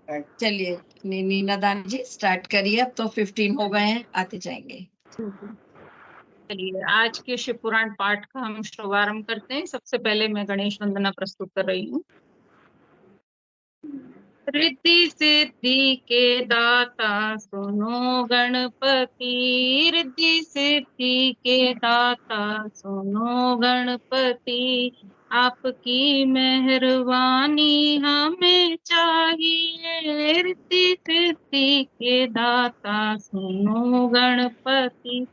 चलिए नीना दान जी स्टार्ट करिए। अब तो 15 हो गए हैं, आते जाएंगे। चलिए आज के शिव पुराण पाठ का हम शुभारंभ करते हैं। सबसे पहले मैं गणेश वंदना प्रस्तुत कर रही हूँ। रिद्धि सिद्धि के दाता सुनो गणपति, रिद्धि सिद्धि के दाता सुनो गणपति, आपकी मेहरबानी हमें चाहिए। रिद्धि सिद्धि के दाता सुनो गणपति,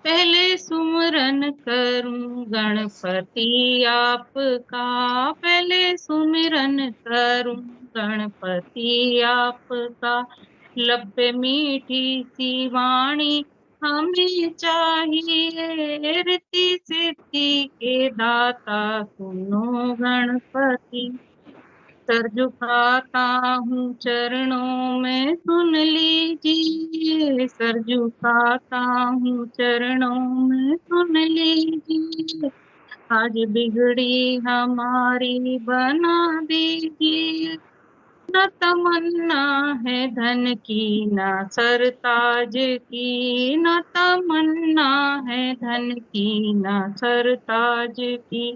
पहले सुमिरन करूं गणपति आपका, पहले सुमिरन करूं गणपति आपका, लब पे मीठी सी वाणी हमें चाहिए। रिद्धि सिद्धि के दाता सुनो गणपति, सर झुकाता हूँ चरणों में सुन लीजिए, सर झुकाता हूँ चरणों में सुन लीजिए, आज बिगड़ी हमारी बना दीजिए। न तमन्ना है धन की न सरताज की, न तमन्ना है धन की न सरताज की,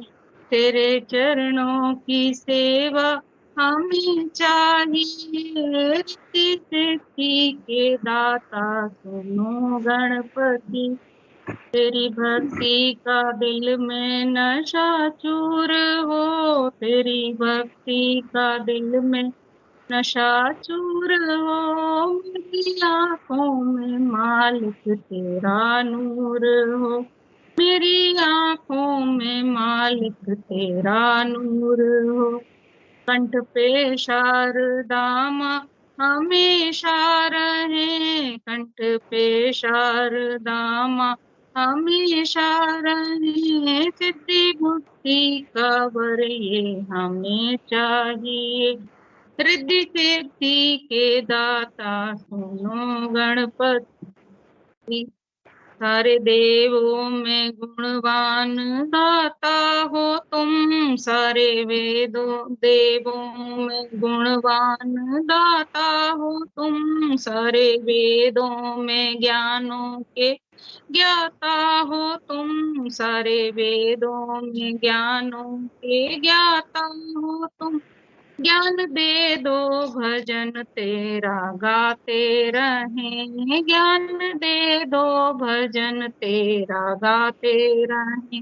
तेरे चरणों की सेवा हमें चाहिए। रिद्धि सिद्धि के दाता सुनो गणपति, तेरी भक्ति का दिल में नशा चूर हो, तेरी भक्ति का दिल में नशा चूर हो, मेरी आंखों में मालिक तेरा नूर हो, मेरी आंखों में मालिक तेरा नूर हो। कंठ पे शारदामा हमेशा रहे, कंठ पे शारदामा हमेशा रहे, सिद्धि बुद्धि का वर ये हमें चाहिए। रिद्धि सिद्धि के दाता सुनो गणपति, सारे देवों में गुणवान दाता हो तुम, सारे वेदों देवों में गुणवान दाता हो तुम, सारे वेदों में ज्ञानों के ज्ञाता हो तुम, सारे वेदों में ज्ञानों के ज्ञाता हो तुम, ज्ञान दे दो भजन तेरा गाते रहें, ज्ञान दे दो भजन तेरा गाते रहें,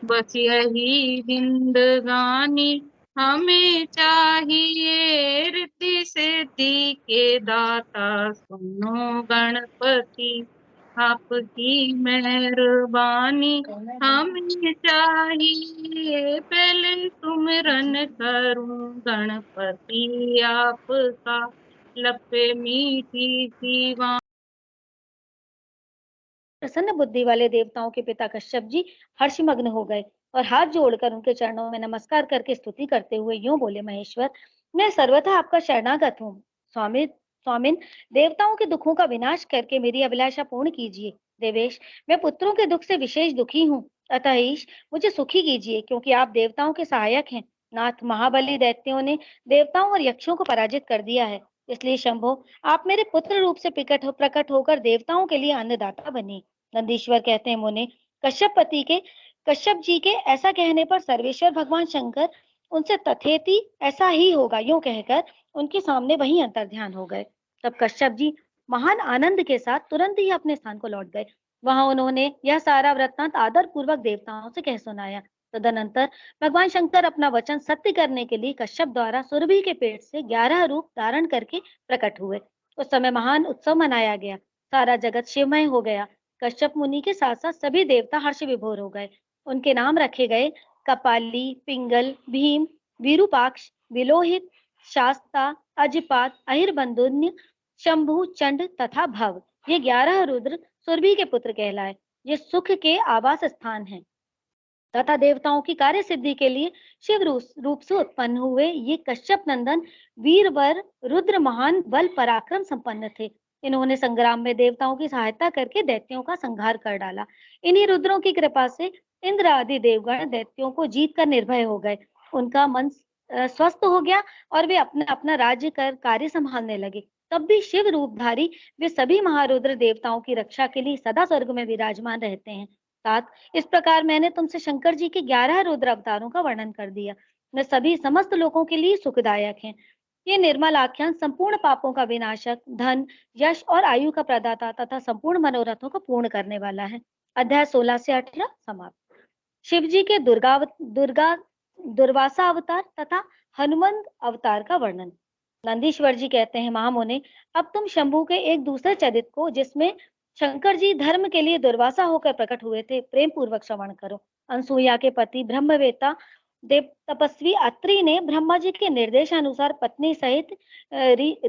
बस यही जिंदगानी हमें चाहिए। रिद्धि सिद्धि के दाता सुनो गणपति, आपकी मेहरबानी हमें चाहिए। पहले सुमिरन करूं गणपति आपका, लब पे मीठी सी वाणी। प्रसन्न बुद्धि वाले देवताओं के पिता कश्यप जी हर्षमग्न हो गए और हाथ जोड़कर उनके चरणों में नमस्कार करके स्तुति करते हुए यूं बोले, महेश्वर, मैं सर्वथा आपका शरणागत हूँ। स्वामी स्वामिन, देवताओं के दुखों का विनाश करके मेरी अभिलाषा पूर्ण कीजिए। देवेश, मैं पुत्रों के दुख से विशेष दुखी हूँ, अतः ईश मुझे सुखी कीजिए, क्योंकि आप देवताओं के सहायक हैं। नाथ, महाबली दैत्यों ने देवताओं और यक्षों को पराजित कर दिया है, इसलिए शंभो, आप मेरे पुत्र रूप से प्रकट होकर देवताओं के लिए अन्नदाता बने। नंदीश्वर कहते हैं, मुने, कश्यप जी के ऐसा कहने पर सर्वेश्वर भगवान शंकर उनसे तथेति ऐसा ही होगा यूं कहकर उनके सामने वहीं अंतर्ध्यान हो गए। तब कश्यप जी महान आनंद के साथ तुरंत ही अपने स्थान को लौट गए। वहां उन्होंने यह सारा वृत्तांत आदर पूर्वक देवताओं से कह सुनाया। तदनंतर भगवान शंकर अपना वचन सत्य करने के लिए कश्यप द्वारा सुरभि के पेट से 11 रूप धारण करके प्रकट हुए। उस समय महान उत्सव मनाया गया, सारा जगत शिवमय हो गया। कश्यप मुनि के साथ साथ सभी देवता हर्ष विभोर हो गए। उनके नाम रखे गए कपाली, पिंगल, भीम, विरूपाक्ष, विलोहित, शास्ता, अजिपात, अहिरबंधुन्य, शंभु, चंड तथा भव। ये 11 रुद्र सुरभि के पुत्र कहलाए। ये सुख के आवास स्थान हैं तथा देवताओं की कार्य सिद्धि के लिए शिव रूप से उत्पन्न हुए। ये कश्यप नंदन वीरवर रुद्र महान बल पराक्रम संपन्न थे। इन्होंने संग्राम में देवताओं की सहायता करके दैत्यों का संहार कर डाला। इन्हीं रुद्रों की कृपा से इंद्र आदि देवगण दैत्यों को जीत कर निर्भय हो गए। उनका मन स्वस्थ हो गया और वे अपना अपना राज्य कर कार्य संभालने लगे। तब भी शिव रूपधारी वे सभी महारुद्र देवताओं की रक्षा के लिए सदा स्वर्ग में विराजमान रहते हैं। 7 इस प्रकार मैंने तुमसे शंकर जी के 11 रुद्र अवतारों का वर्णन कर दिया। वे सभी समस्त लोगों के लिए सुखदायक हैं। ये निर्मल आख्यान संपूर्ण पापों का विनाशक, धन, यश और आयु का प्रदाता तथा संपूर्ण मनोरथों को पूर्ण करने वाला है। अध्याय 16 से 18 समाप्त। शिव जी के दुर्वासा अवतार तथा हनुमंत अवतार का वर्णन। नंदीश्वर जी कहते हैं, महामुने, अब तुम शंभु के एक दूसरे चरित्र को, जिसमें शंकर जी धर्म के लिए दुर्वासा होकर प्रकट हुए थे, प्रेम पूर्वक श्रवण करो। अनसुईया के पति ब्रह्मवेता देव तपस्वी अत्रि ने ब्रह्मा जी के निर्देशानुसार पत्नी सहित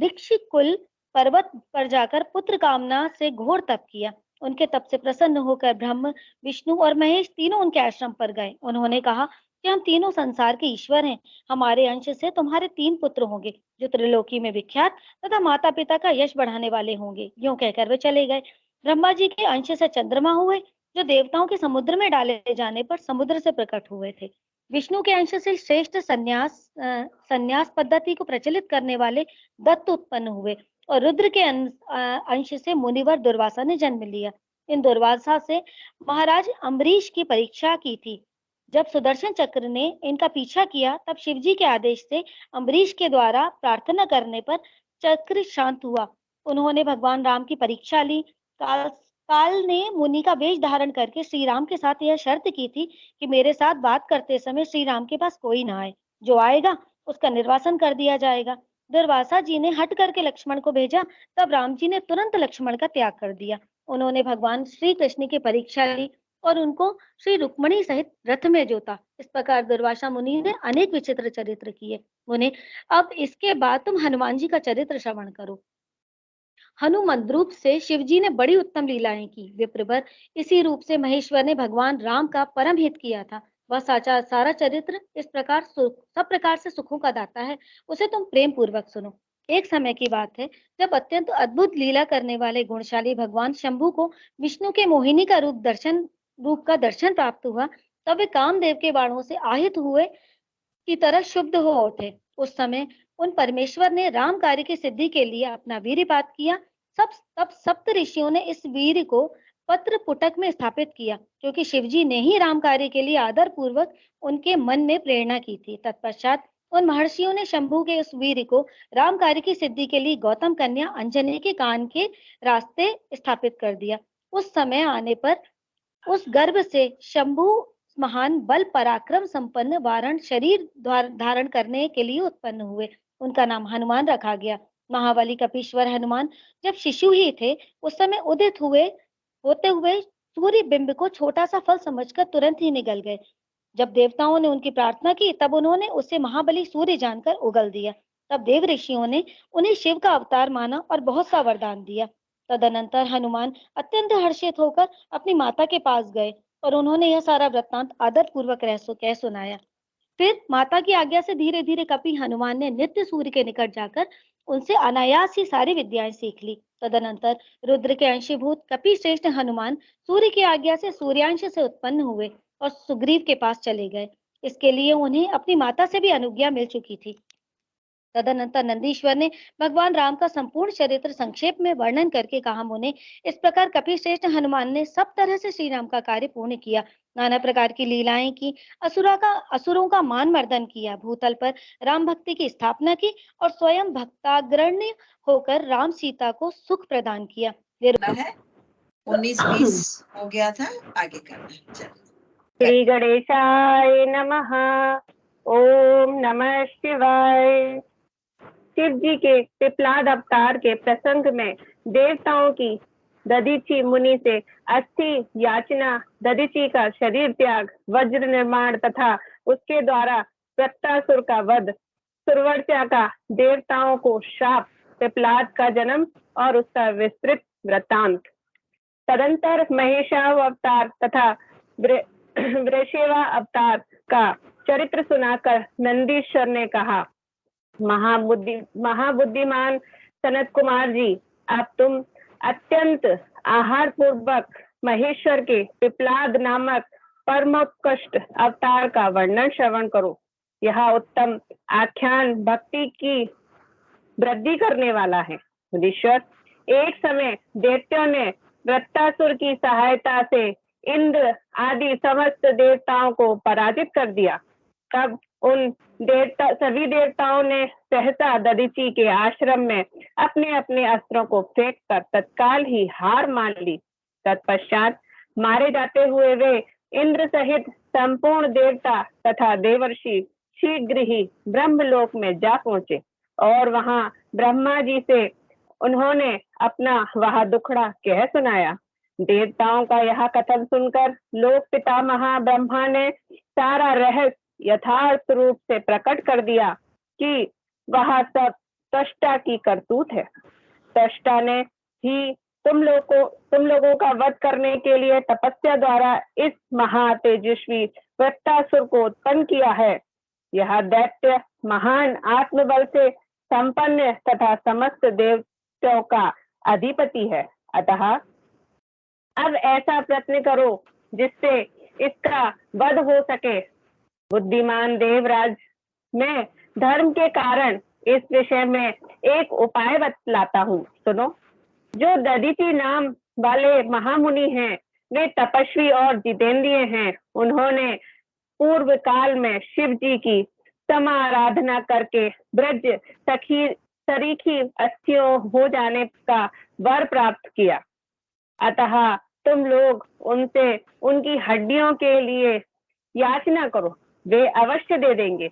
ऋक्षिकुल पर्वत पर जाकर पुत्र कामना से घोर तप किया। उनके तप से प्रसन्न होकर ब्रह्म, विष्णु और महेश तीनों उनके आश्रम पर गए। उन्होंने कहा कि हम तीनों संसार के ईश्वर हैं। हमारे अंश से तुम्हारे 3 पुत्र होंगे, जो त्रिलोकी में विख्यात तथा माता पिता का यश बढ़ाने वाले होंगे। यूं कहकर वे चले गए। ब्रह्मा जी के अंश से चंद्रमा हुए, जो देवताओं के समुद्र में डाले जाने पर समुद्र से प्रकट हुए थे। विष्णु के अंश से श्रेष्ठ संन्यास पद्धति को प्रचलित करने वाले दत्त उत्पन्न हुए और रुद्र के अंश से मुनिवर दुर्वासा ने जन्म लिया। इन दुर्वासा से महाराज अम्बरीश की परीक्षा की थी। जब सुदर्शन चक्र ने इनका पीछा किया, तब शिवजी के आदेश से अम्बरीश के द्वारा प्रार्थना करने पर चक्र शांत हुआ। उन्होंने भगवान राम की परीक्षा ली। काल ने मुनि का वेश धारण करके श्री राम के साथ यह शर्त की थी कि मेरे साथ बात करते समय श्री राम के पास कोई ना आए। जो आएगा उसका निर्वासन कर दिया जाएगा। दुर्वासा जी ने हट करके लक्ष्मण को भेजा, तब राम जी ने तुरंत लक्ष्मण का त्याग कर दिया। उन्होंने भगवान श्री कृष्ण की परीक्षा ली और उनको श्री रुक्मणी सहित रथ में जोता। इस प्रकार दुर्वासा मुनि ने अनेक विचित्र चरित्र किए। मुनि, अब इसके बाद तुम हनुमान जी का चरित्र श्रवण करो। हनुमंत रूप से शिवजी ने बड़ी उत्तम लीलाएं की। विप्रवर, इसी रूप से महेश्वर ने भगवान राम का परम हित किया था। वह सारा चरित्र इस प्रकार सब प्रकार से सुखों का दाता है। उसे तुम प्रेम पूर्वक सुनो। एक समय की बात है, जब अत्यंत अद्भुत लीला करने वाले गुणशाली भगवान शंभु को विष्णु के मोहिनी का रूप का दर्शन प्राप्त हुआ, तब वे कामदेव के बाणों से আহিत हुए की तरह शुद्ध हो उठे। उस समय उन परमेश्वर ने राम कार्य की सिद्धि के लिए अपना वीर्यपात किया। तब सप्त ऋषियों ने इस वीर्य को पत्र पुटक में स्थापित किया, क्योंकि शिवजी ने ही राम कार्य के लिए आदर पूर्वक उनके मन में प्रेरणा की थी। तत्पश्चात उन महर्षियों ने शंभु के उस वीर्य को राम कार्य की सिद्धि के लिए गौतम कन्या अंजनी के कान के रास्ते स्थापित कर दिया। उस समय आने पर उस गर्भ से शंभु महान बल पराक्रम संपन्न वारण शरीर धारण करने के लिए उत्पन्न हुए। उनका नाम हनुमान रखा गया। महाबली कपीश्वर हनुमान जब शिशु ही थे, उस समय उदित होते हुए सूर्य बिंब को छोटा सा फल समझकर तुरंत ही निगल गए। जब देवताओं ने उनकी प्रार्थना की, तब उन्होंने उसे महाबली सूर्य जानकर उगल दिया। तब देव ऋषियों ने उन्हें शिव का अवतार माना और बहुत सा वरदान दिया। तदनंतर हनुमान अत्यंत हर्षित होकर अपनी माता के पास गए और उन्होंने यह सारा वृत्तांत आदर पूर्वक कह सुनाया। फिर माता की आज्ञा से धीरे धीरे कपि हनुमान ने नित्य सूर्य के निकट जाकर उनसे अनायास ही सारी विद्याएं सीख ली। तदनंतर रुद्र के अंशीभूत कपि श्रेष्ठ हनुमान सूर्य की आज्ञा से सूर्यांश से उत्पन्न हुए और सुग्रीव के पास चले गए। इसके लिए उन्हें अपनी माता से भी अनुज्ञा मिल चुकी थी। तदनंतर नंदीश्वर ने भगवान राम का संपूर्ण चरित्र संक्षेप में वर्णन करके कहा, मुने, इस प्रकार कपिश्रेष्ठ हनुमान ने सब तरह से श्री राम का कार्य पूर्ण किया। नाना प्रकार की लीलाएं की, असुरों का मान मर्दन किया, भूतल पर राम भक्ति की स्थापना की और स्वयं भक्ताग्रण्य होकर राम सीता को सुख प्रदान किया। है 19-20 हो गया था, आगे करना है। श्री गणेशाय नमः। ओम नमः शिवाय। शिव जी के पिपलाद अवतार के प्रसंग में देवताओं की दधीचि मुनि से अस्थि याचना, दधीचि का शरीर त्याग, वज्र निर्माण तथा उसके द्वारा प्रत्यासुर का वध, सुरवर्चा का देवताओं को शाप, पिपलाद का जन्म और उसका विस्तृत वृत्तांत। तदंतर महेशावतार तथा वृषेवा अवतार का चरित्र सुनाकर नंदीश्वर ने कहा, महाबुद्धिमान सनत कुमार जी, अब तुम अत्यंत आहार पूर्वक महेश्वर के पिपलाद नामक परमोत्कृष्ट अवतार का वर्णन श्रवण करो। यह उत्तम आख्यान भक्ति की वृद्धि करने वाला है। मुनीश्वर, एक समय दैत्यों ने वृत्तासुर की सहायता से इंद्र आदि समस्त देवताओं को पराजित कर दिया। तब उन सभी देवताओं ने सहसा दधीचि के आश्रम में अपने अपने अस्त्रों को फेंक कर तत्काल ही हार मान ली। तत्पश्चात मारे जाते हुए वे इंद्र सहित संपूर्ण देवता तथा देवर्षि शीघ्र ही ब्रह्मलोक में जा पहुंचे और वहां ब्रह्मा जी से उन्होंने अपना वह दुखड़ा कह सुनाया। देवताओं का यह कथन सुनकर लोक पितामह ब्रह्मा ने सारा रहस्य यथार्थ रूप से प्रकट कर दिया कि वह सब त्वष्टा की करतूत है। त्वष्टा ने ही तुम लोगों का वध करने के लिए तपस्या द्वारा इस महातेजस्वी वृत्तासुर को उत्पन्न किया है। यह दैत्य महान आत्मबल से संपन्न तथा समस्त देवताओं का अधिपति है। अतः अब ऐसा प्रयत्न करो जिससे इसका वध हो सके। बुद्धिमान देवराज, मैं धर्म के कारण इस विषय में एक उपाय बतलाता हूँ, सुनो। जो दधीचि नाम वाले महामुनि हैं, वे तपस्वी और जितेंद्रिय हैं। उन्होंने पूर्व काल में शिव जी की समाराधना करके ब्रज सरीखी अस्थियों हो जाने का वर प्राप्त किया। अतः तुम लोग उनसे उनकी हड्डियों के लिए याचना करो, वे अवश्य दे देंगे।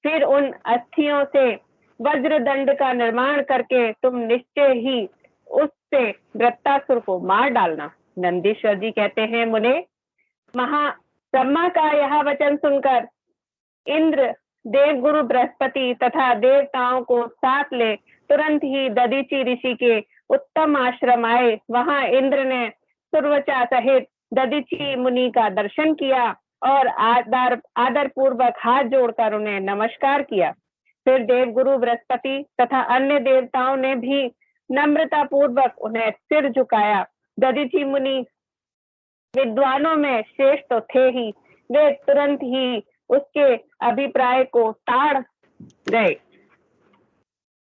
फिर उन अस्थियों से वज्र दंड का निर्माण करके तुम निश्चय ही उससे वृत्तासुर को मार डालना। नंदीश्वर जी कहते हैं, मुने, ब्रह्मा का यह वचन सुनकर इंद्र देवगुरु बृहस्पति तथा देवताओं को साथ ले तुरंत ही दधीचि ऋषि के उत्तम आश्रम आए। वहां इंद्र ने सुरवचा सहित दधीचि मुनि का दर्शन किया और आदर पूर्वक हाथ जोड़कर उन्हें नमस्कार किया। फिर देवगुरु बृहस्पति तथा अन्य देवताओं ने भी नम्रता पूर्वक उन्हें सिर झुकाया। दधीचि मुनि विद्वानों में श्रेष्ठ तो थे ही, वे तुरंत ही उसके अभिप्राय को ताड़ गए।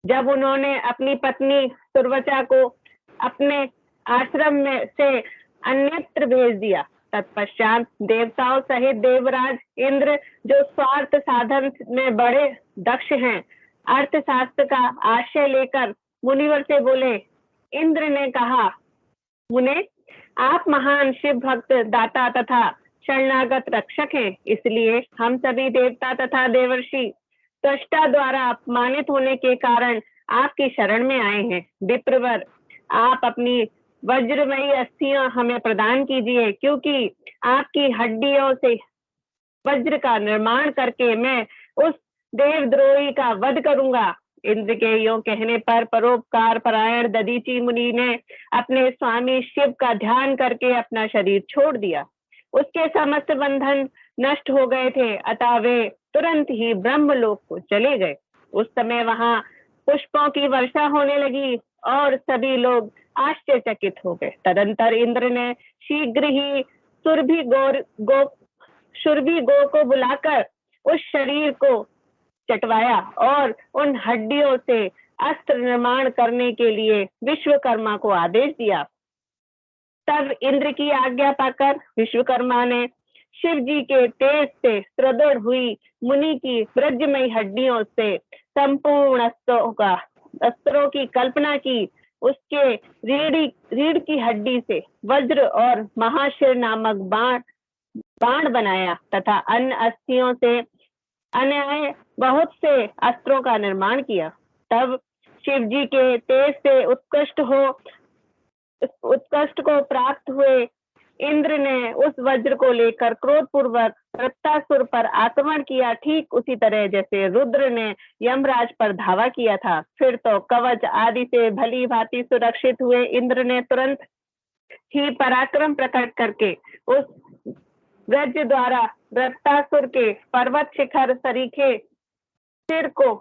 जब उन्होंने अपनी पत्नी सुरवचा को अपने आश्रम में से अन्यत्र भेज दिया, तत्पश्चात देवताओं सहित देवराज इंद्र, जो स्वार्थ साधन में बड़े दक्ष हैं, अर्थशास्त्र का आश्रय लेकर मुनिवर से बोले। इंद्र ने कहा, मुने, आप महान शिव भक्त दाता तथा शरणागत रक्षक हैं, इसलिए हम सभी देवता तथा देवर्षि त्वष्टा द्वारा अपमानित होने के कारण आपकी शरण में आए हैं। विप्रवर, आप अपनी वज्रमयी अस्थियां हमें प्रदान कीजिए, क्योंकि आपकी हड्डियों से वज्र का निर्माण करके मैं उस देवद्रोही का वध करूंगा। इंद्र के यों कहने पर परोपकार परायण दधीचि मुनि ने अपने स्वामी शिव का ध्यान करके अपना शरीर छोड़ दिया। उसके समस्त बंधन नष्ट हो गए थे, अतः वे तुरंत ही ब्रह्मलोक को चले गए। उस समय वहां पुष्पों की वर्षा होने लगी और सभी लोग आश्चर्यचकित हो गए। तदंतर इंद्र ने शीघ्र ही सुरभि गो को बुलाकर उस शरीर को चटवाया और उन हड्डियों से अस्त्र निर्माण करने के लिए विश्वकर्मा को आदेश दिया। तब इंद्र की आज्ञा पाकर विश्वकर्मा ने शिव जी के तेज से सुदृढ़ हुई मुनि की वज्रमयी हड्डियों से संपूर्ण अस्त्रों की कल्पना की। उसके रीढ़ की हड्डी से वज्र और महाशिर नामक बाण बनाया तथा अन्य अस्थियों से अन्य बहुत से अस्त्रों का निर्माण किया। तब शिव जी के तेज से उत्कृष्ट को प्राप्त हुए इंद्र ने उस वज्र को लेकर क्रोध पूर्वक वृत्तासुर पर आक्रमण किया, ठीक उसी तरह जैसे रुद्र ने यमराज पर धावा किया था। फिर तो कवच आदि से भली भांति सुरक्षित हुए इंद्र ने तुरंत ही पराक्रम प्रकट करके उस वज्र द्वारा वृत्तासुर के पर्वत शिखर सरीखे सिर को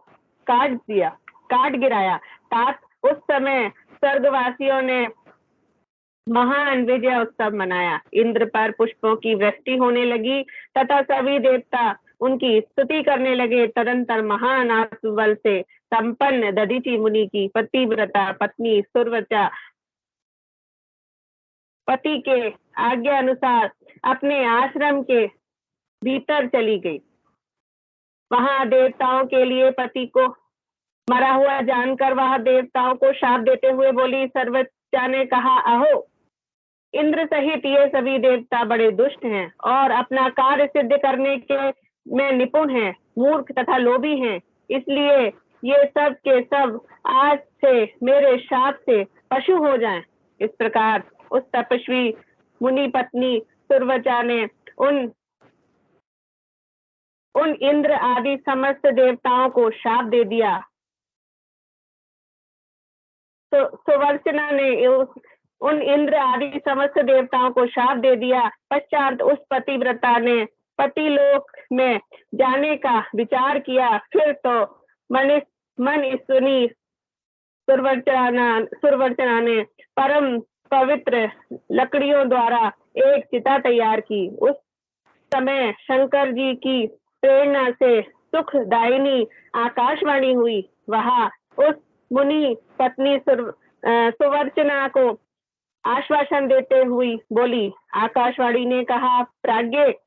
काट गिराया। तात उस समय स्वर्गवासियों ने महान विजय उत्सव मनाया। इंद्र पर पुष्पों की वृष्टि होने लगी तथा सभी देवता उनकी स्तुति करने लगे। तदंतर महान आत्मबल से संपन्न दधीचि मुनि की पतिव्रता पत्नी सुरवचा पति के आज्ञा अनुसार अपने आश्रम के भीतर चली गई। वहां देवताओं के लिए पति को मरा हुआ जानकर वह देवताओं को शाप देते हुए बोली। सर्वोच्चा ने कहा, अहो इंद्र सहित ये सभी देवता बड़े दुष्ट हैं और अपना कार्य सिद्ध करने के में निपुण हैं, मूर्ख तथा लोभी हैं। इसलिए ये सब के सब आज से मेरे शाप से पशु हो जाएं। इस प्रकार उस तपस्वी मुनि पत्नी सुरवचा ने उन इंद्र आदि समस्त देवताओं को शाप दे दिया। तो सुवर्चना ने उन इंद्र आदि समस्त देवताओं को शाप दे दिया। पश्चात उस पतिव्रता ने पतिलोक में जाने का विचार किया। फिर तो मन सुनी सुरवर्चना ने परम पवित्र लकड़ियों द्वारा एक चिता तैयार की। उस समय शंकर जी की प्रेरणा से सुखदायिनी आकाशवाणी हुई। वहां उस मुनि पत्नी सुवर्चना को आश्वासन देते हुई बोली। आकाशवाणी ने कहा, प्राज्ञे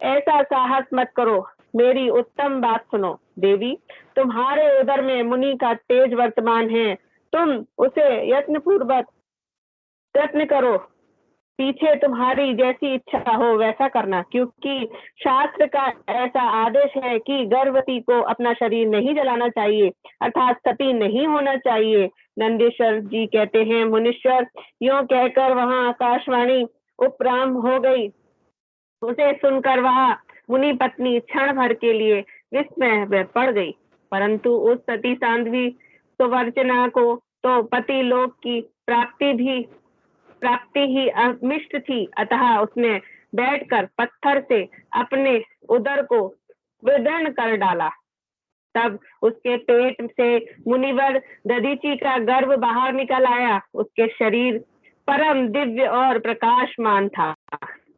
ऐसा साहस मत करो, मेरी उत्तम बात सुनो। देवी, तुम्हारे उदर में मुनि का तेज वर्तमान है, तुम उसे यत्न करो। पीछे तुम्हारी जैसी इच्छा हो वैसा करना, क्योंकि शास्त्र का ऐसा आदेश है कि गर्भवती को अपना शरीर नहीं जलाना चाहिए, अर्थात सती नहीं होना चाहिए। नंदीश्वर जी कहते हैं, मुनीश्वर यूं कहकर वहां आकाशवाणी उपराम हो गई। उसे सुनकर वह मुनि पत्नी क्षण भर के लिए विस्मय में पड़ गई, परंतु उस सती साध्वी सुवर्चना को तो पति लोक की प्राप्ति ही अमिष्ट थी। अतः उसने बैठकर पत्थर से अपने उदर को विदीर्ण कर डाला। तब उसके पेट से मुनिवर दधीचि का गर्भ बाहर निकल आया। उसके शरीर परम दिव्य और प्रकाशमान था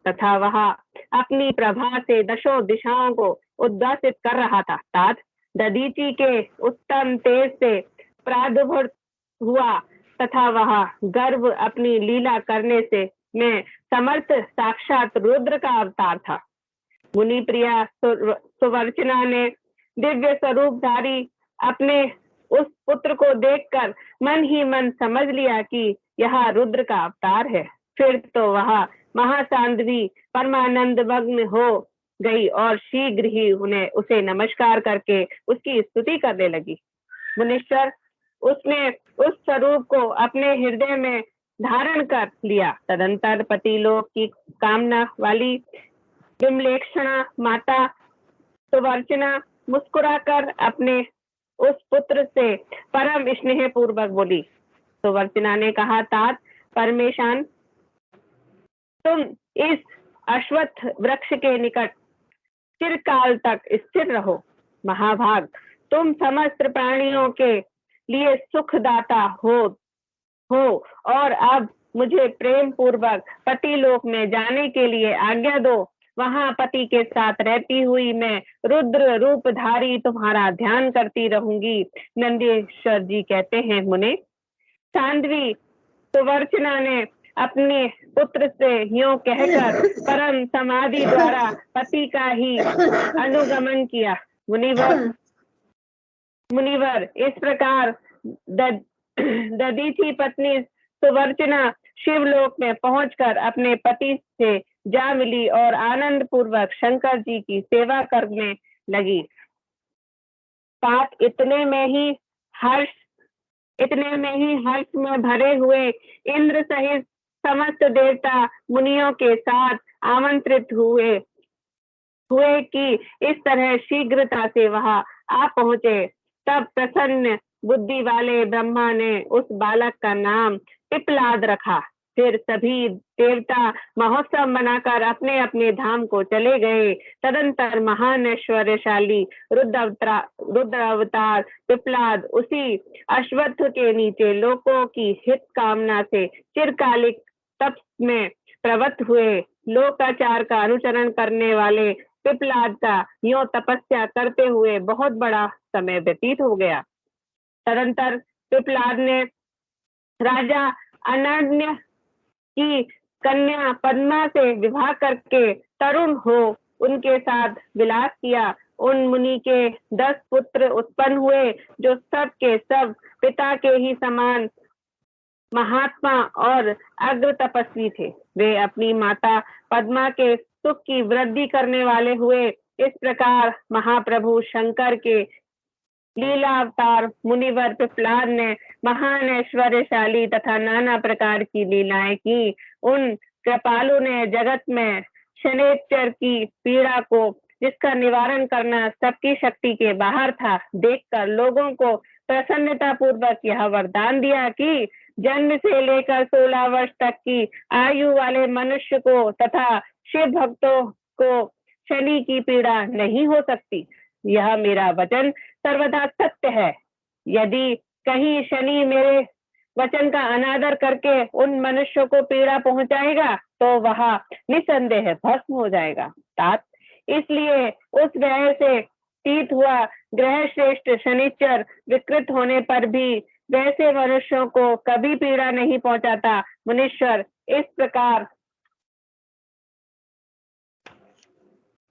तथा वह अपनी प्रभा से दशों दिशाओं को उद्भासित कर रहा था। तात दधीचि के उत्तम तेज से प्रादुर्भूत हुआ तथा वह गर्भ अपनी लीला करने से में समर्थ साक्षात रुद्र का अवतार था। मुनि प्रिया सुवर्चना ने दिव्य स्वरूपधारी अपने उस पुत्र को देखकर मन ही मन समझ लिया कि यह रुद्र का अवतार है। फिर तो वह महासाध्वी परमानंद मग्न हो गई और शीघ्र ही उसे नमस्कार करके उसकी स्तुति करने लगी। मुनीश्वर, उसने उस स्वरूप को अपने हृदय में धारण कर लिया। तदंतर पतिलोक की कामना वाली विमलेक्षणा माता सुवर्चना मुस्कुराकर अपने उस पुत्र से परम स्नेह पूर्वक बोली। सुवर्चना ने कहा, तात परमेशान, तुम इस अश्वत्थ वृक्ष के निकट चिरकाल तक स्थिर रहो। महाभाग, तुम समस्त प्राणियों के लिए सुखदाता हो और अब मुझे प्रेम पूर्वक पति लोक में जाने के लिए आज्ञा दो। वहां पति के साथ रहती हुई मैं रुद्र रूपधारी तुम्हारा ध्यान करती रहूंगी। नंदीश्वर जी कहते हैं, मुने साध्वी सुवर्चना ने अपने पुत्र से यूं कहकर परम समाधि द्वारा पति का ही अनुगमन किया। मुनिवर, इस प्रकार दधीचि पत्नी सुवर्चना शिवलोक में पहुंचकर अपने पति से जा मिली और आनंद पूर्वक शंकर जी की सेवा करने लगी। पाप इतने में ही हर्ष में भरे हुए इंद्र सहित समस्त देवता मुनियों के साथ आमंत्रित हुए कि इस तरह शीघ्रता से वहां आ पहुंचे। तब प्रसन्न बुद्धि वाले ब्रह्मा ने उस बालक का नाम पिपलाद रखा। फिर सभी देवता महोत्सव मनाकर अपने अपने धाम को चले गए। तदंतर महान ऐश्वर्यशाली रुद्र अवतार पिपलाद उसी अश्वत्थ के नीचे लोकों की हित कामना से चिरकालिक तप में प्रवृत्त हुए। लोकाचार का अनुसरण करने वाले पिपलाद का यूं तपस्या करते हुए बहुत बड़ा समय व्यतीत हो गया। तदंतर पिपलाद ने राजा अनन्य की कन्या पद्मा से विवाह करके तरुण हो उनके साथ विलास किया। उन मुनि के 10 पुत्र उत्पन्न हुए जो सब के सब पिता के ही समान महात्मा और अग्र तपस्वी थे। वे अपनी माता पद्मा के सुख की वृद्धि करने वाले हुए। इस प्रकार महाप्रभु शंकर के लीला अवतार मुनिवर पिपलाद ने महान ऐश्वर्यशाली तथा नाना प्रकार की लीलाएं की। उन कृपालु ने जगत में शनैश्चर की पीड़ा को, जिसका निवारण करना सबकी शक्ति के बाहर था, देखकर लोगों को प्रसन्नता पूर्वक यह वरदान दिया कि जन्म से लेकर 16 वर्ष तक की आयु वाले मनुष्य को तथा शिव भक्तों को शनि की पीड़ा नहीं हो सकती। यह मेरा वचन सर्वदा सत्य है। यदि कहीं शनि मेरे वचन का अनादर करके उन मनुष्यों को पीड़ा पहुंचाएगा तो वह निसंदेह भस्म हो जाएगा। तात इसलिए उस ग्रह से तीत हुआ ग्रह श्रेष्ठ शनिचर विकृत होने पर भी वैसे मनुष्यों को कभी पीड़ा नहीं पहुंचाता। मुनीश्वर, इस प्रकार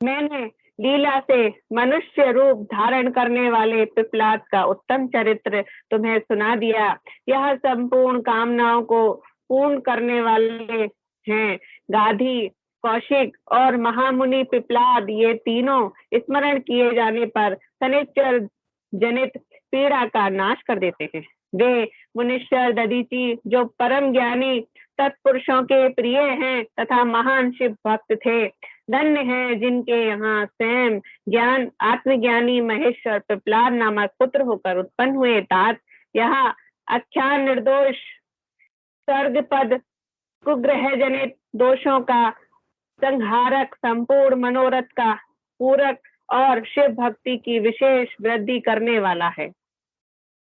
मैंने लीला से मनुष्य रूप धारण करने वाले पिपलाद का उत्तम चरित्र तुम्हें सुना दिया। यह संपूर्ण कामनाओं को पूर्ण करने वाले हैं। गाधी, कौशिक और महामुनि पिपलाद ये तीनों स्मरण किए जाने पर शनिचर जनित पीड़ा का नाश कर देते हैं। वे मुनीश्वर दधीचि जो परम ज्ञानी तत्पुरुषों के प्रिय हैं तथा महान शिव भक्त थे, धन्य है जिनके यहाँ स्वयं ज्ञान आत्मज्ञानी महेश्वर पिपलाद नामक पुत्र होकर उत्पन्न हुए। तात यहाँ आख्यान निर्दोष स्वर्ग पद कुग्रह जनित दोषों का संहारक, संपूर्ण मनोरथ का पूरक और शिव भक्ति की विशेष वृद्धि करने वाला है।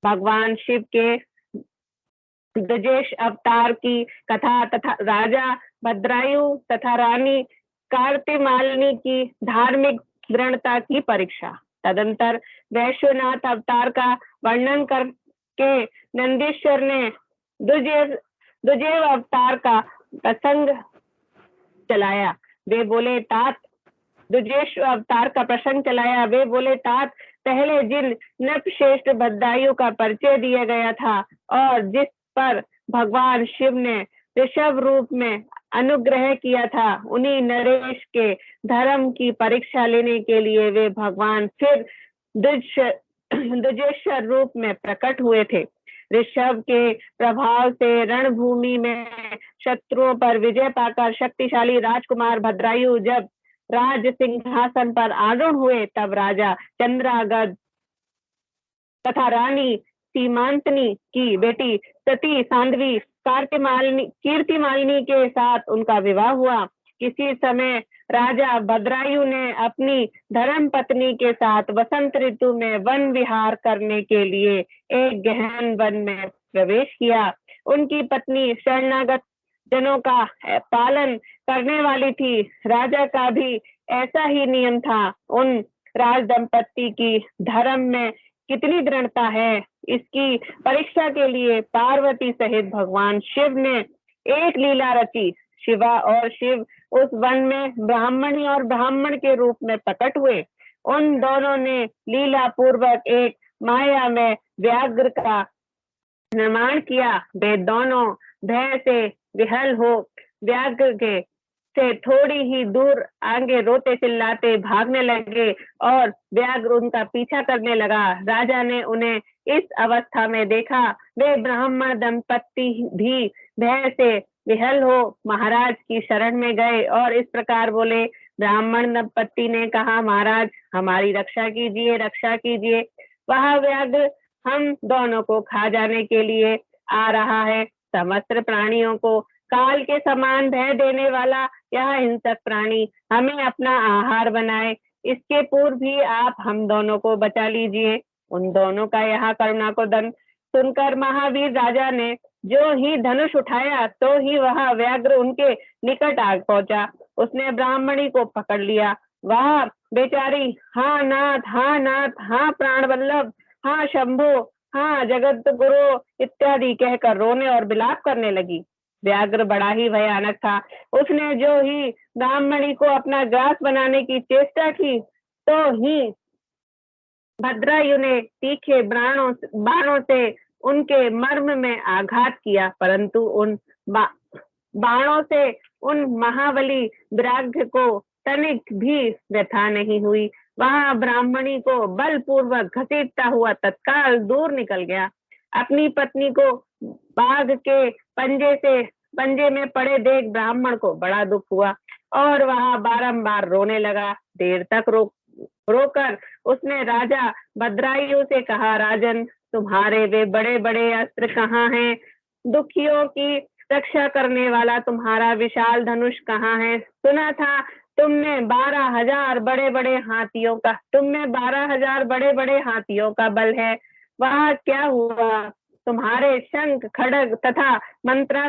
भगवान शिव के ब्रजेश अवतार की कथा तथा राजा भद्रायु तथा रानी कार्तिमालिनी की धार्मिक दृढ़ता की परीक्षा। तदंतर वैश्वनाथ अवतार का वर्णन करके नंदीश्वर ने दुजेव अवतार का प्रसंग चलाया। वे बोले तात दुजेश्वर अवतार का प्रसंग चलाया। वे बोले तात पहले जिन नृपश्रेष्ठ भद्रायु का परिचय दिया गया था और जिस पर भगवान शिव ने ऋषभ रूप में अनुग्रह किया था, उन्हीं नरेश के धर्म की परीक्षा लेने के लिए वे भगवान फिर दुजेश्वर रूप में प्रकट हुए थे। ऋषभ के प्रभाव से रणभूमि में शत्रुओं पर विजय पाकर शक्तिशाली राजकुमार भद्रायु जब राज सिंहासन पर आरूढ़ हुए, तब राजा चंद्रागद तथा रानी सीमांतनी की बेटी सती सांध्वी कीर्तिमालिनी के साथ उनका विवाह हुआ। किसी समय राजा भद्रायु ने अपनी धर्म पत्नी के साथ वसंत ऋतु में वन विहार करने के लिए एक गहन वन में प्रवेश किया। उनकी पत्नी शरणागत जनों का पालन करने वाली थी। राजा का भी ऐसा ही नियम था। उन राज दंपत्ति की धर्म में कितनी दृढ़ता है, इसकी परीक्षा के लिए पार्वती सहित भगवान शिव ने एक लीला रची। शिवा और शिव उस वन में ब्राह्मणी और ब्राह्मण के रूप में प्रकट हुए। उन दोनों ने लीला पूर्वक एक माया में व्याघ्र का निर्माण किया। वे दोनों भय से विहल हो व्याघ्र के से थोड़ी ही दूर आगे रोते चिल्लाते भागने लगे और व्याघ्र उनका पीछा करने लगा। राजा ने उन्हें इस अवस्था में देखा। वे ब्राह्मण दंपत्ति भी भय से विहल हो महाराज की शरण में गए और इस प्रकार बोले। ब्राह्मण दंपत्ति ने कहा, महाराज हमारी रक्षा कीजिए, रक्षा कीजिए। वह व्याघ्र हम दोनों को खा जाने के लिए आ रहा है। समस्त प्राणियों को काल के समान भय देने वाला यह हिंसक प्राणी हमें अपना आहार बनाए। इसके पूर्व भी आप हम दोनों को बचा लीजिए। उन दोनों का यह करुणा को दन सुनकर महावीर राजा ने जो ही धनुष उठाया तो ही वह व्याघ्र उनके निकट आ पहुंचा। उसने ब्राह्मणी को पकड़ लिया वह बेचारी हाँ नाथ, हाँ नाथ, हाँ प्राण वल्लभ, हाँ शंभो, हाँ जगत गुरु इत्यादि कहकर रोने और विलाप करने लगी। व्याघ्र बड़ा ही भयानक था। उसने जो ही ब्राह्मणी को अपना ग्रास बनाने की चेष्टा की तो ही भद्रायु ने तीखे बाणों से उनके मर्म में आघात किया, परंतु उन बाणों से उन महाबली व्याघ्र को तनिक भी व्यथा नहीं हुई। वह ब्राह्मणी को बलपूर्वक घसीटता हुआ तत्काल दूर निकल गया। अपनी पत्नी को बाघ के पंजे में पड़े देख ब्राह्मण को बड़ा दुख हुआ और वह बारंबार रोने लगा। देर तक रोकर उसने राजा भद्रायु से कहा, राजन, तुम्हारे वे बड़े बड़े अस्त्र कहाँ हैं? दुखियों की रक्षा करने वाला तुम्हारा विशाल धनुष कहाँ है? सुना था तुमने 12,000 बड़े बड़े हाथियों का बल है। वह क्या हुआ? तुम्हारे शंख खड्ग तथा मंत्र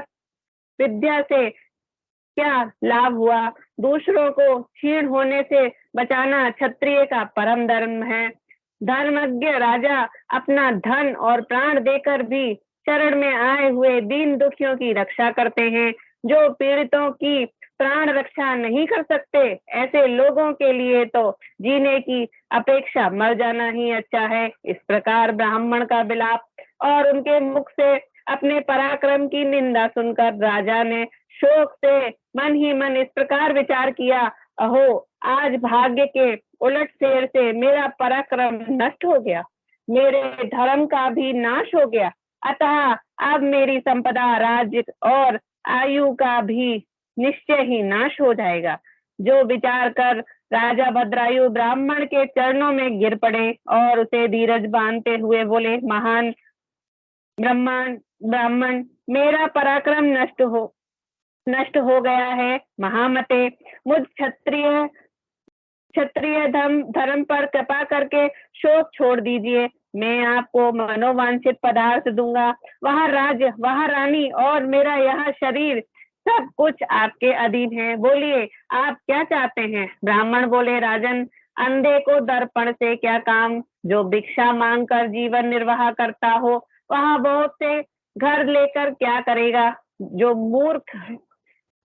विद्या से क्या लाभ हुआ? दूसरों को क्षीण होने से बचाना क्षत्रिय का परम धर्म है। धर्मज्ञ राजा अपना धन और प्राण देकर भी शरण में आए हुए दीन दुखियों की रक्षा करते हैं। जो पीड़ितों की प्राण रक्षा नहीं कर सकते, ऐसे लोगों के लिए तो जीने की अपेक्षा मर जाना ही अच्छा है। इस प्रकार ब्राह्मण का विलाप और उनके मुख से अपने पराक्रम की निंदा सुनकर राजा ने शोक से मन ही मन इस प्रकार विचार किया, अहो, आज भाग्य के उलट फेर से मेरा पराक्रम नष्ट हो गया, मेरे धर्म का भी नाश हो गया। अतः अब मेरी संपदा, राज्य और आयु का भी निश्चय ही नाश हो जाएगा। जो विचार कर राजा भद्रायु ब्राह्मण के चरणों में गिर पड़े और उसे धीरज बांधते हुए बोले, महान ब्राह्मण, मेरा पराक्रम नष्ट हो गया है। महामते, मुझ क्षत्रिय धर्म पर कृपा करके शोक छोड़ दीजिए। मैं आपको मनोवांछित पदार्थ दूंगा। वह राज्य, वह रानी और मेरा यह शरीर सब कुछ आपके अधीन है। बोलिए, आप क्या चाहते हैं? ब्राह्मण बोले, राजन, अंधे को दर्पण से क्या काम? जो भिक्षा मांगकर जीवन निर्वाह करता हो वह बहुत से घर लेकर क्या करेगा? जो मूर्ख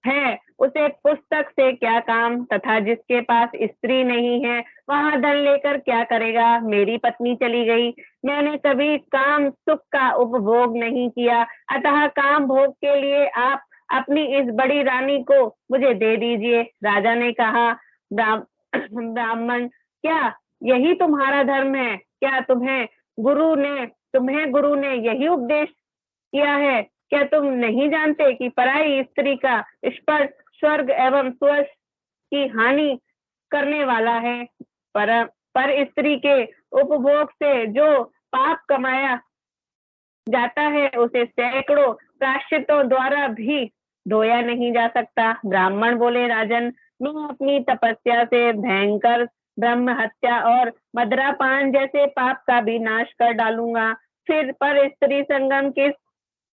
है उसे पुस्तक से क्या काम? तथा जिसके पास स्त्री नहीं है वह धन लेकर क्या करेगा? मेरी पत्नी चली गई, मैंने कभी काम सुख का उपभोग नहीं किया, अतः काम भोग के लिए आप अपनी इस बड़ी रानी को मुझे दे दीजिए। राजा ने कहा, ब्राह्मण, क्या यही तुम्हारा धर्म है? क्या तुम्हें गुरु ने यही उपदेश किया है? क्या तुम नहीं जानते कि पराई स्त्री का स्पर्श स्वर्ग एवं स्वर्ग की हानि करने वाला है? पर स्त्री के उपभोग से जो पाप कमाया जाता है उसे सैकड़ों प्रायश्चितों द्वारा भी धोया नहीं जा सकता। ब्राह्मण बोले, राजन, मैं अपनी तपस्या से भयंकर ब्रह्म हत्या और मदिरापान जैसे पाप का भी नाश कर डालूंगा। फिर पर स्त्री संगम किस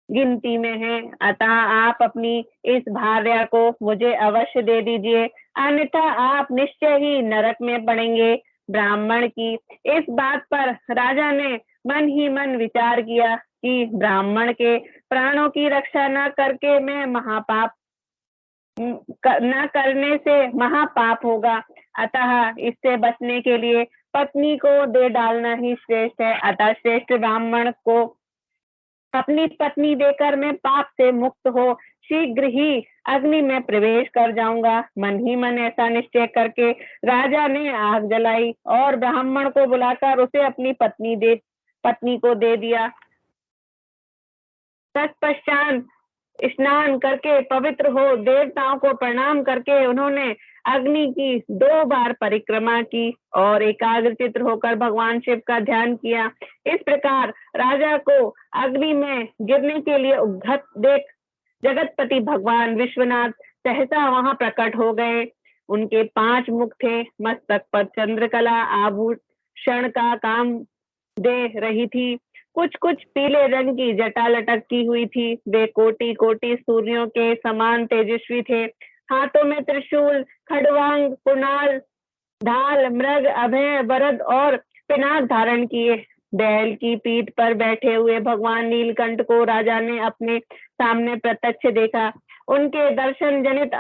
गिनती में है? अतः आप अपनी इस भार्या को मुझे अवश्य दे दीजिए, अन्यथा आप निश्चय ही नरक में पड़ेंगे। ब्राह्मण की इस बात पर राजा ने मन ही मन विचार किया कि ब्राह्मण के प्राणों की रक्षा न करके मैं न करने से महापाप होगा। अतः इससे बचने के लिए पत्नी को दे डालना ही श्रेष्ठ है। अतः श्रेष्ठ ब्राह्मण को अपनी पत्नी देकर मैं पाप से मुक्त हो शीघ्र ही अग्नि में प्रवेश कर जाऊंगा। मन ही मन ऐसा निश्चय करके राजा ने आग जलाई और ब्राह्मण को बुलाकर उसे अपनी पत्नी को दे दिया। तत्पश्चात स्नान करके पवित्र हो देवताओं को प्रणाम करके उन्होंने अग्नि की 2 बार परिक्रमा की और एकाग्रचित्त होकर भगवान शिव का ध्यान किया। इस प्रकार राजा को अग्नि में गिरने के लिए उद्यत देख जगतपति भगवान विश्वनाथ सहसा वहां प्रकट हो गए। उनके 5 मुख थे, मस्तक पर चंद्रकला आभूषण का काम दे रही थी, कुछ पीले रंग की जटा लटकी हुई थी। वे कोटि कोटि सूर्यों के समान तेजस्वी थे। हाथों में त्रिशूल, खड्वांग, कुणाल ढाल, मृग, अभय, वरद और पिनाक धारण किए। बैल की पीठ पर बैठे हुए भगवान नीलकंठ को राजा ने अपने सामने प्रत्यक्ष देखा। उनके दर्शन जनित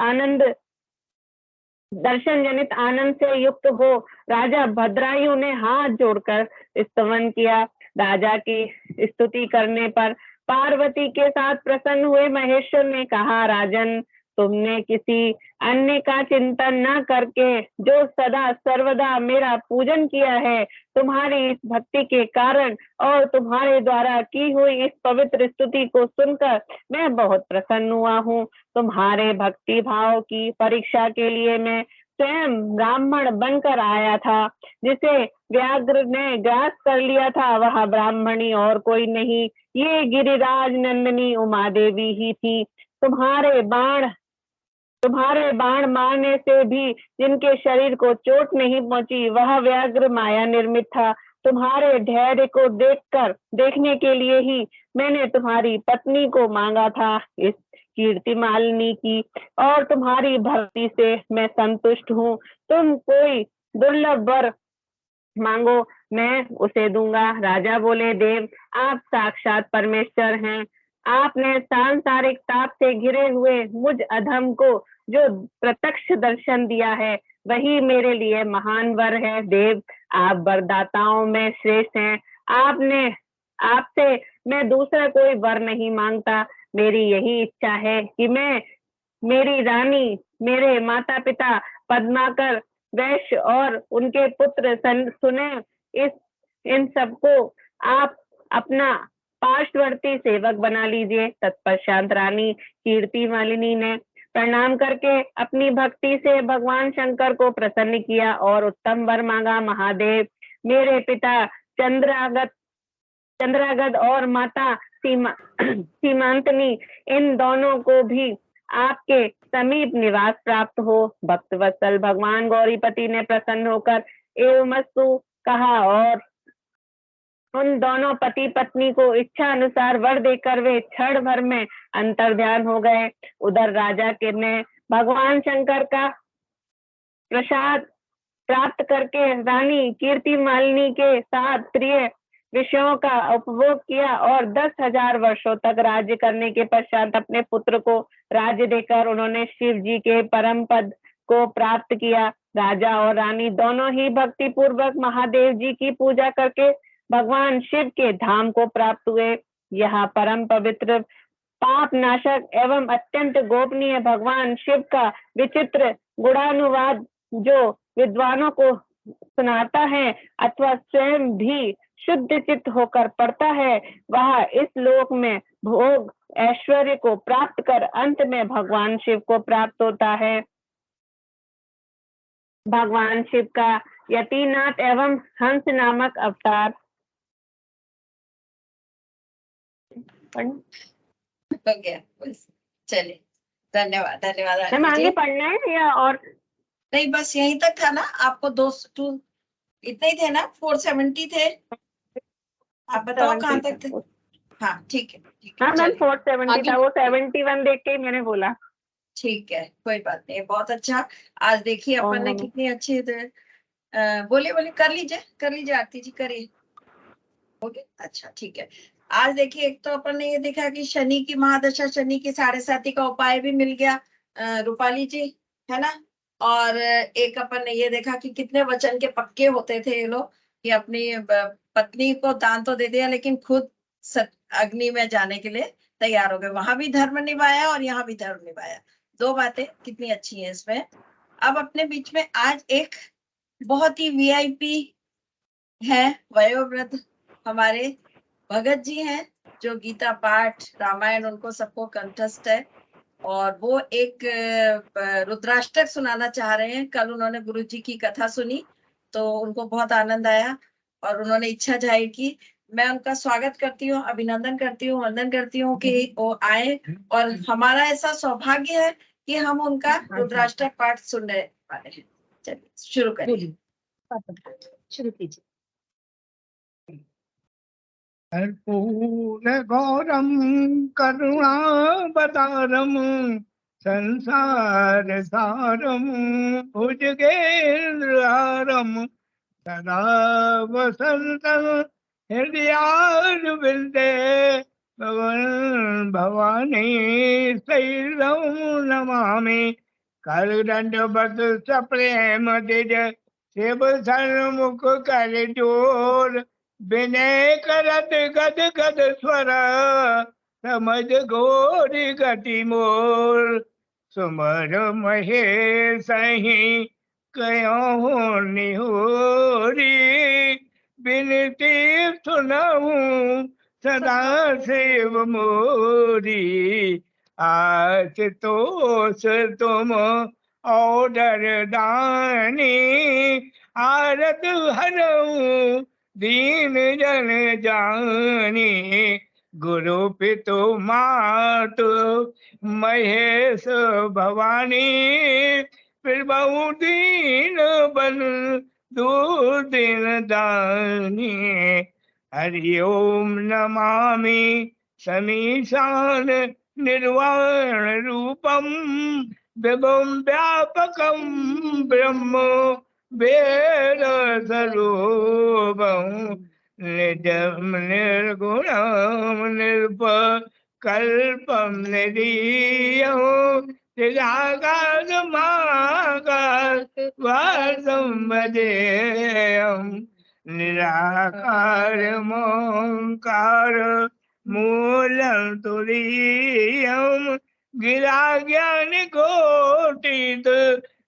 आनंद से युक्त हो राजा भद्रायु ने हाथ जोड़कर स्तवन किया। राजा की स्तुति करने पर पार्वती के साथ प्रसन्न हुए महेश्वर ने कहा, राजन, तुमने किसी अन्य का चिंतन न करके जो सदा सर्वदा मेरा पूजन किया है, तुम्हारी इस भक्ति के कारण और तुम्हारे द्वारा की हुई इस पवित्र स्तुति को सुनकर मैं बहुत प्रसन्न हुआ हूँ। तुम्हारे भक्ति भाव की परीक्षा के लिए मैं स्वयं ब्राह्मण बनकर आया था। जिसे व्याघ्र ने ग्रास कर लिया था वह ब्राह्मणी और कोई नहीं, ये गिरिराज नंदिनी उमा देवी ही थी। तुम्हारे बाण मारने से भी जिनके शरीर को चोट नहीं पहुंची वह व्याघ्र माया निर्मित था। तुम्हारे धैर्य को देखने के लिए ही मैंने तुम्हारी पत्नी को मांगा था। इस कीर्ति मालिनी की और तुम्हारी भक्ति से मैं संतुष्ट हूँ। तुम कोई दुर्लभ वर मांगो, मैं उसे दूंगा। राजा बोले, देव, आप साक्षात परमेश्वर हैं। आपने सांसारिक ताप से घिरे हुए मुझ अधम को जो प्रत्यक्ष दर्शन दिया है वही मेरे लिए महान वर है। देव, आप वरदाताओं में श्रेष्ठ हैं। आपसे मैं दूसरा कोई वर नहीं मांगता। मेरी यही इच्छा है कि मेरी रानी, मेरे माता पिता पद्माकर, वैश्य और उनके पुत्र सुने, इन सबको आप अपना पार्श्ववर्ती सेवक बना लीजिए। तत्पश्चात रानी कीर्ति मालिनी ने प्रणाम करके अपनी भक्ति से भगवान शंकर को प्रसन्न किया और उत्तम वर मांगा। महादेव, मेरे पिता चंद्रागद और माता सीमांतनी, इन दोनों को भी आपके समीप निवास प्राप्त हो। भक्त वत्सल भगवान गौरीपति ने प्रसन्न होकर एवमस्तु कहा और उन दोनों पति पत्नी को इच्छा अनुसार वर देकर वे क्षण भर में अंतर्ध्यान हो गए। उधर राजा के ने भगवान शंकर का प्रसाद प्राप्त करके रानी कीर्ति मालिनी के साथ प्रिय विषयों का उपभोग किया और 10,000 वर्षों तक राज्य करने के पश्चात अपने पुत्र को राज्य देकर उन्होंने शिव जी के परम पद को प्राप्त किया। राजा और रानी दोनों ही भक्ति पूर्वक महादेव जी की पूजा करके भगवान शिव के धाम को प्राप्त हुए। यह परम पवित्र, पाप नाशक एवं अत्यंत गोपनीय भगवान शिव का विचित्र गुणानुवाद जो विद्वानों को सुनाता है अथवा स्वयं भी शुद्ध चित्त होकर पढ़ता है, वह इस लोक में भोग ऐश्वर्य को प्राप्त कर अंत में भगवान शिव को प्राप्त होता है। भगवान शिव का यतिनाथ एवं हंस नामक अवतार। हो गया बस, चलिए, धन्यवाद धन्यवाद। मैम आगे पढ़ना है या और नहीं, बस यहीं तक था ना। आपको 2 इतने ही थे ना, 470 थे। आप बताओ कहाँ तक थे? हाँ ठीक है, ठीक है। हाँ मैम 470 था, वो 71 देख के मैंने बोला। ठीक है, कोई बात नहीं, बहुत अच्छा। आज देखिए अपन ने कितनी अच्छी बोले कर लीजिए आरती जी, करिए। ओके, अच्छा ठीक है। आज देखिए, एक तो अपन ने ये देखा कि शनि की महादशा, शनि की 7.5 का उपाय भी मिल गया रूपाली जी, है ना। और एक अपन ने ये देखा कि कितने वचन के पक्के होते थे ये लोग, कि अपनी पत्नी को दान तो दे दिया लेकिन खुद अग्नि में जाने के लिए तैयार हो गए। वहां भी धर्म निभाया और यहाँ भी धर्म निभाया। 2 बातें कितनी अच्छी हैं इसमें। अब अपने बीच में आज एक बहुत ही वीआईपी है, वयोवृद्ध हमारे भगत जी हैं, जो गीता पाठ, रामायण उनको सबको कंठस्थ है, और वो एक रुद्राष्टक सुनाना चाह रहे हैं। कल उन्होंने गुरु जी की कथा सुनी तो उनको बहुत आनंद आया और उन्होंने इच्छा जाहिर की। मैं उनका स्वागत करती हूँ, अभिनंदन करती हूँ, वंदन करती हूँ कि वो आए, और हमारा ऐसा सौभाग्य है कि हम उनका रुद्राष्टक पाठ सुनने वाले हैं। चलिए शुरू करिए। शुरू कीजिए। कर्पूर गौरम करुणावतारम संसार सारम भुजगेन्द्रहारम सदा वसंतं हृदयारविंदे भगवन् भवानी शैलं नमामि। करदंडवत सप्रेम द्विज शिव सन्मुख कर जोर विनय करत गद गद स्वर समझ घोर गति मोर। सुमर महेश सही कयो निहोरी विनती सुनऊं सदा शिव मोरी। आशुतोष तुम औदर दानी आरत हरऊं दीन जन जानी। गुरु पितु मातु महेश भवानी प्रभु दीन बन दुर्दिन दानी। हरि ओम नमामि समीशान निर्वाण रूपम विभुम व्यापकम ब्रह्म वेद स्वरूपम निजम निर्गुणम निर्विकल्पम निरीयं निराकार माकार वासं भजेयं। निराकार मोंकार मूलं तुरीयं गिरा ज्ञान कोटित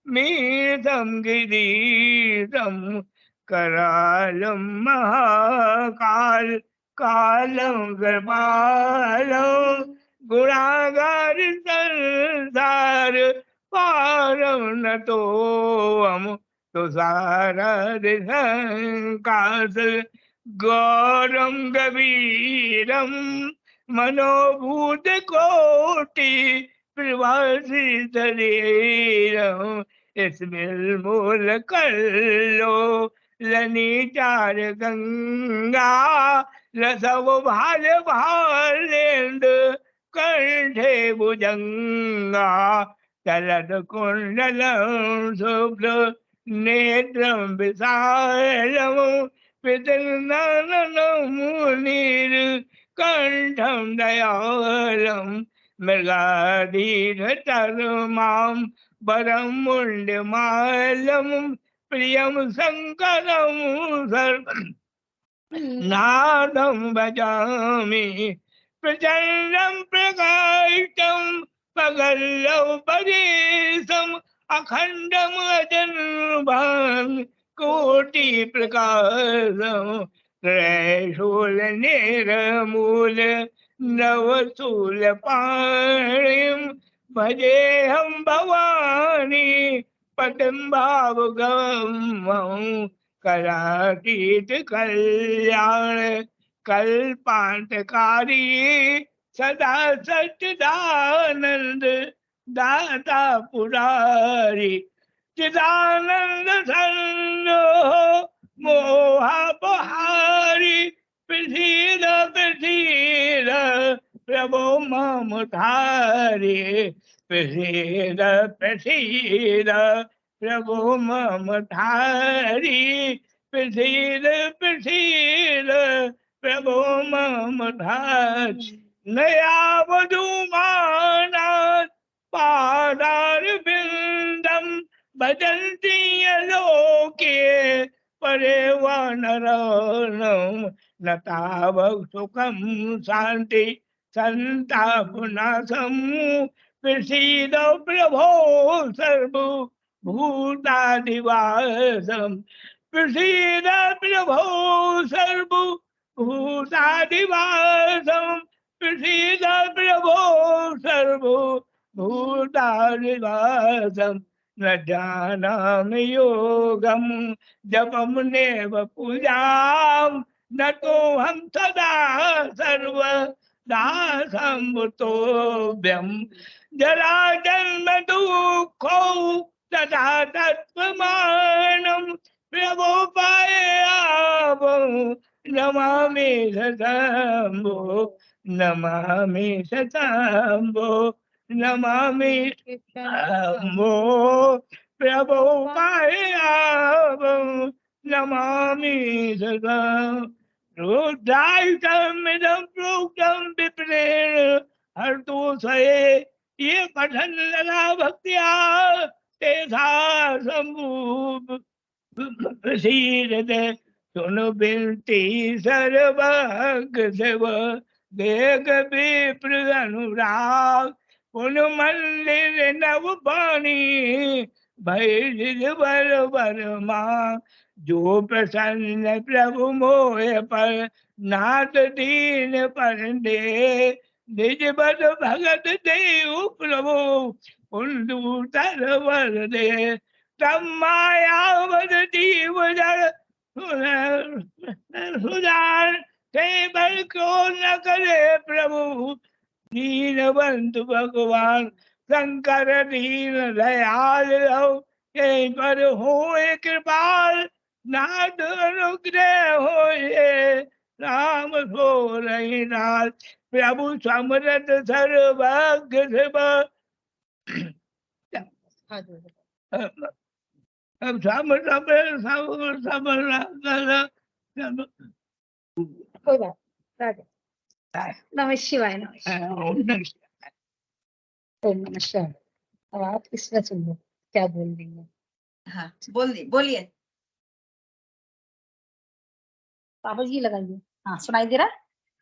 मीतं गिरीशं। करालं महाकाल कालं कृपालं गुणागार संसार पारं नतोऽहं तुषारादिसंकाश गौरं गभीरं मनोभूत कोटि प्रवासी शरीरं। इसमें मूल कल्लो लनी चार गंगा रसव भाल भालेंद कंठे भुजंगा। चलत कुंडलं शुभ्र नेत्रं विशालं पितृनन्दनं मुनिर कंठं दयालं। मृगाधीरतरमां वरं मुण्डमालं प्रियं शङ्करं सर्वं नादं भजामि। प्रचण्डं प्रकाष्टं पगल्लं परेशम् अखण्डम् अजन्मं कोटि प्रकाशं। त्रैशूल निर्मूल नवशूल पाणिं भजेऽहं भवानी पतिं भावगमं। करातीत कल्याण कल्पांतकारी सदा सच्चिदानंद दाता पुरारी। चिदानंद धन्यो मोहबहारी प्रसीद प्रसीद प्रभो मम धारी। प्रसीद प्रसीद प्रभो मम धारी। प्रसीद प्रसीद प्रभो मम धारी। नया वधूमानात् पादार बिंदम भजन्ति लोके परे वानराणां। न तावक सुखं शांति संतापनाशं। प्रसीद प्रभो सर्वभूतादिवासं। प्रसीद प्रभो सर्वभूतादिवासं। प्रसीद प्रभो सर्वभूतादिवासं। न जानामि योगं जपं नेव पूजां न तोऽहं सदा सर्वदा सम्भूतोऽभ्यं। जराजन्म दुःखौ तथा तत्त्वमानं प्रभो पायावं। नमामि शम्भो नमामि शम्भो नमामि वो प्रभुपादं नमामि सदा रुद्रायुधमिदं प्रोक्तं विप्रेण हर्तोषये ये पठन लगा भक्त्या तेधा प्रसीदते सुन बिनती सर्वज्ञ शिव देख विप्र अनुराग पुन मंदिर नव पानी भय बर बर मां जो प्रसन्न प्रभु मोह पर नाथ दीन पर दे निज बद भगत देव प्रभु उन्दूतर वर दे तम मायावत जीव जड़ सुजान ते बल को न करे प्रभु दीनवंत भगवान शंकर दीन दयाल हो यहीं पर होए कृपाल नाथ अनुग्रह होए राम सो रही नाथ प्रभु समरथ सर्वज्ञ शिव अब कोई बात राधे नमः शिवाय नमः शिवाय। ओम नमः शिवाय। अब आप इसमें सुन लो क्या बोल रही है। हाँ बोलिए। पापा जी लगाइए। हाँ सुनाई दे रहा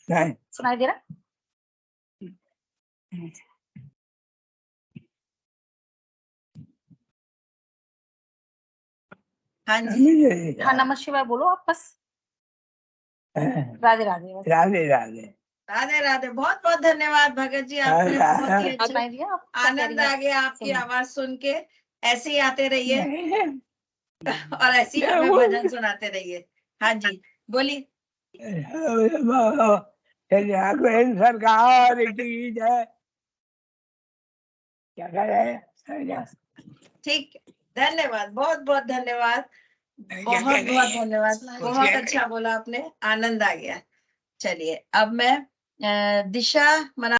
है? सुनाई दे रहा है? हाँ जी हाँ नमः शिवाय बोलो आप बस। राधे राधे बस। राधे राधे राधे राधे। बहुत बहुत धन्यवाद भगत जी, आपने बहुत ही अच्छा सुनाई दिया आप क्या कह आनंद रही आ हैं? गया आपकी सुनो। आवाज सुन के। ऐसे ही आते रहिए और ऐसे ही हमें भजन सुनाते रहिए। हाँ जी बोलिए। सरकार की जय। क्या कर रहे हैं? ठीक धन्यवाद, बहुत बहुत धन्यवाद, बहुत बहुत धन्यवाद। बहुत अच्छा बोला आपने, आनंद आ गया। चलिए अब मैं दिशा मना